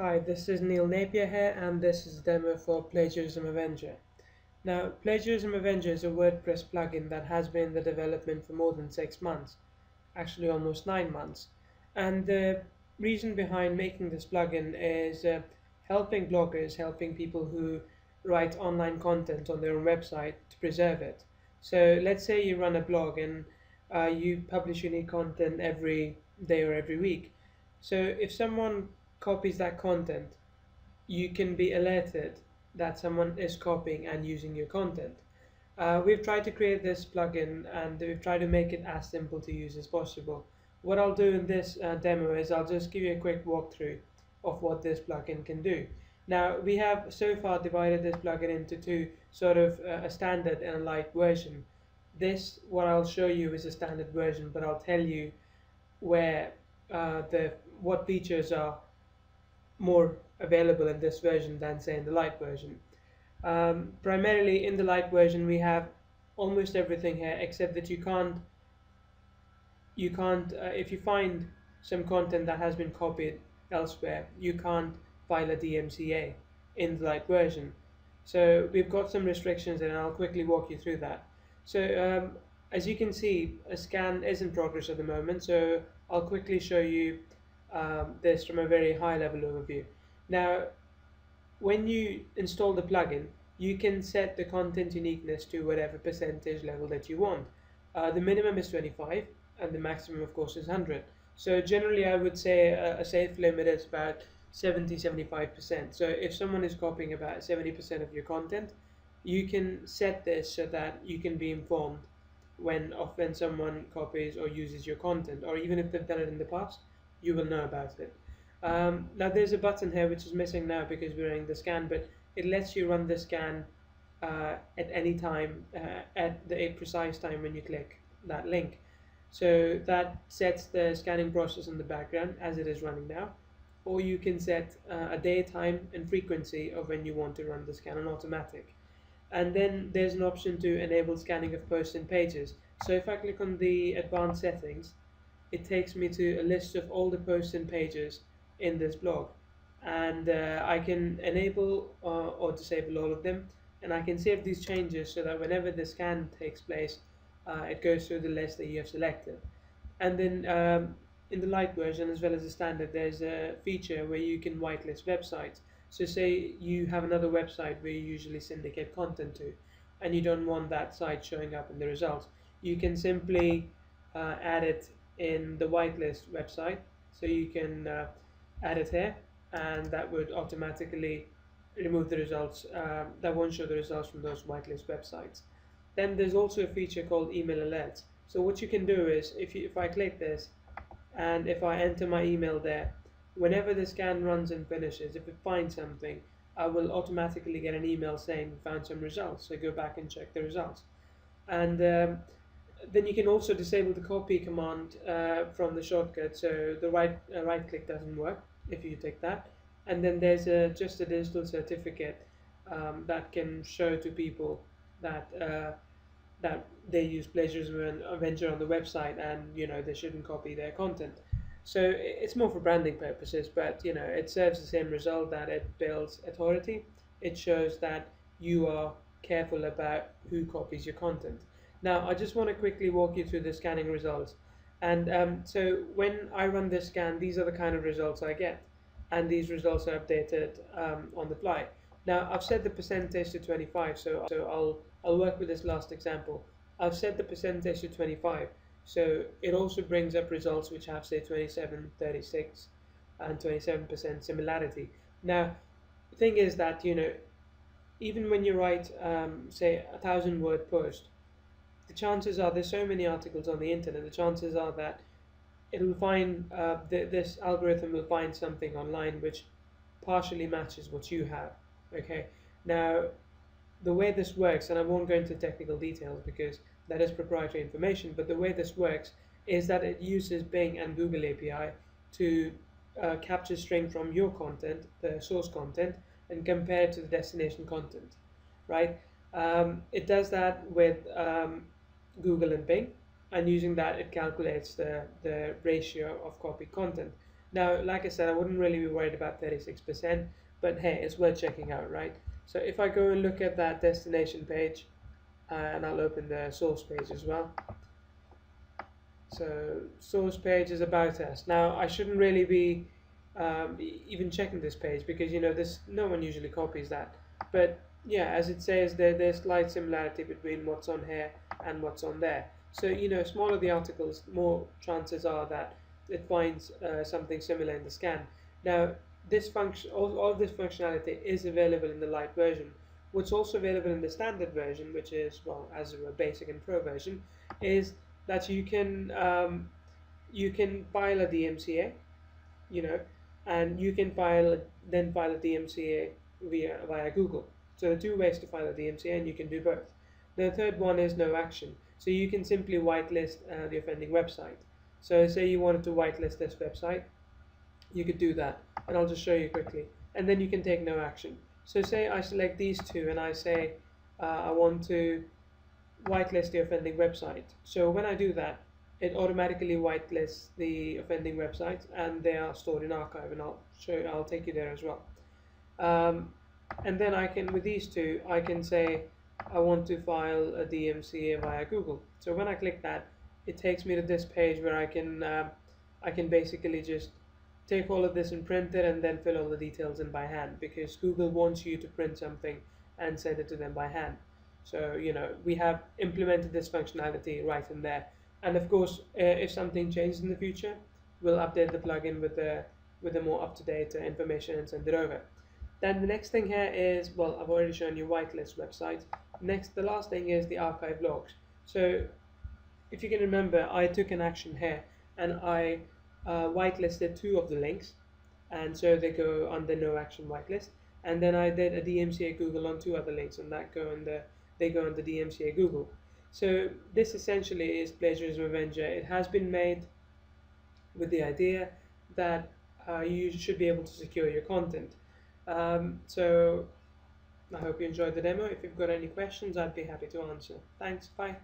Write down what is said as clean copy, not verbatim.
Hi, this is Neil Napier here, and this is a demo for Plagiarism Avenger. Now, Plagiarism Avenger is a WordPress plugin that has been in the development for more than 6 months, actually almost 9 months. And the reason behind making this plugin is helping bloggers, helping people who write online content on their own website to preserve it. So let's say you run a blog and you publish unique content every day or every week. So if someone copies that content, you can be alerted that someone is copying and using your content. We've tried to create this plugin and we've tried to make it as simple to use as possible. What I'll do in this demo is I'll just give you a quick walkthrough of what this plugin can do. Now, we have so far divided this plugin into two, sort of a standard and a light version. What I'll show you is a standard version, but I'll tell you where what features are more available in this version than say in the light version. Primarily in the light version we have almost everything here, except that you can't if you find some content that has been copied elsewhere, you can't file a DMCA in the light version. So we've got some restrictions and I'll quickly walk you through that. So as you can see, a scan is in progress at the moment, so I'll quickly show you this from a very high level overview. Now, when you install the plugin, you can set the content uniqueness to whatever percentage level that you want. The minimum is 25 and the maximum of course is 100. So generally I would say a safe limit is about 70-75%. So if someone is copying about 70% of your content, you can set this so that you can be informed when someone copies or uses your content, or even if they've done it in the past, you will know about it. Now there's a button here which is missing now because we're running the scan, but it lets you run the scan at any time, at a precise time when you click that link. So that sets the scanning process in the background as it is running now, or you can set a day, time and frequency of when you want to run the scan on automatic. And then there's an option to enable scanning of posts and pages. So if I click on the advanced settings, it takes me to a list of all the posts and pages in this blog, and I can enable or disable all of them, and I can save these changes so that whenever the scan takes place, it goes through the list that you have selected. And then in the light version as well as the standard, there's a feature where you can whitelist websites. So say you have another website where you usually syndicate content to, and you don't want that site showing up in the results, you can simply add it in the whitelist website. So you can add it here, and that would automatically remove the results. That won't show the results from those whitelist websites. Then there's also a feature called email alerts. So what you can do is, if I click this and if I enter my email there, whenever the scan runs and finishes, if it finds something, I will automatically get an email saying we found some results. So go back and check the results. And then you can also disable the copy command from the shortcut. So the right click doesn't work if you take that. And then there's just a digital certificate that can show to people that that they use Plagiarism Avenger on the website, and they shouldn't copy their content. So it's more for branding purposes, but it serves the same result, that it builds authority. It shows that you are careful about who copies your content. Now I just want to quickly walk you through the scanning results. And so when I run this scan, these are the kind of results I get, and these results are updated on the fly. Now I've set the percentage to 25, so I'll work with this last example. I've set the percentage to 25, so it also brings up results which have say 27, 36 and 27% similarity. Now the thing is that even when you write say 1,000-word post, the chances are, there's so many articles on the internet, the chances are that it'll find this algorithm will find something online which partially matches what you have. Okay, now the way this works, and I won't go into technical details because that is proprietary information, but the way this works is that it uses Bing and Google API to capture string from your content, the source content, and compare it to the destination content, right? It does that with Google and Bing, and using that it calculates the ratio of copied content. Now, like I said, I wouldn't really be worried about 36%, but hey, it's worth checking out, right? So if I go and look at that destination page, and I'll open the source page as well. So source page is about us. Now I shouldn't really be even checking this page because this no one usually copies that. But yeah, as it says, there's slight similarity between what's on here and what's on there. So smaller the articles, more chances are that it finds something similar in the scan. Now this function, all of this functionality is available in the light version. What's also available in the standard version, which is well, as a basic and pro version, is that you can file a DMCA, you know, and you can file a DMCA via Google. So there are two ways to file a DMCA, and you can do both. The third one is no action. So you can simply whitelist the offending website. So say you wanted to whitelist this website, you could do that, and I'll just show you quickly. And then you can take no action. So say I select these two, and I say I want to whitelist the offending website. So when I do that, it automatically whitelists the offending websites, and they are stored in archive. And I'll take you there as well. Um, and then I can, with these two, I can say I want to file a DMCA via Google. So when I click that, it takes me to this page where I can basically just take all of this and print it, and then fill all the details in by hand, because Google wants you to print something and send it to them by hand. So we have implemented this functionality right in there, and of course, if something changes in the future, we'll update the plugin with the more up-to-date information and send it over. Then the next thing here is, well, I've already shown you whitelist websites. Next, the last thing is the archive logs. So if you can remember, I took an action here, and I whitelisted two of the links, and so they go on the no action whitelist. And then I did a DMCA Google on two other links, and they go on the DMCA Google. So this essentially is Plagiarism Avenger. It has been made with the idea that you should be able to secure your content. So I hope you enjoyed the demo. If you've got any questions, I'd be happy to answer. Thanks. Bye.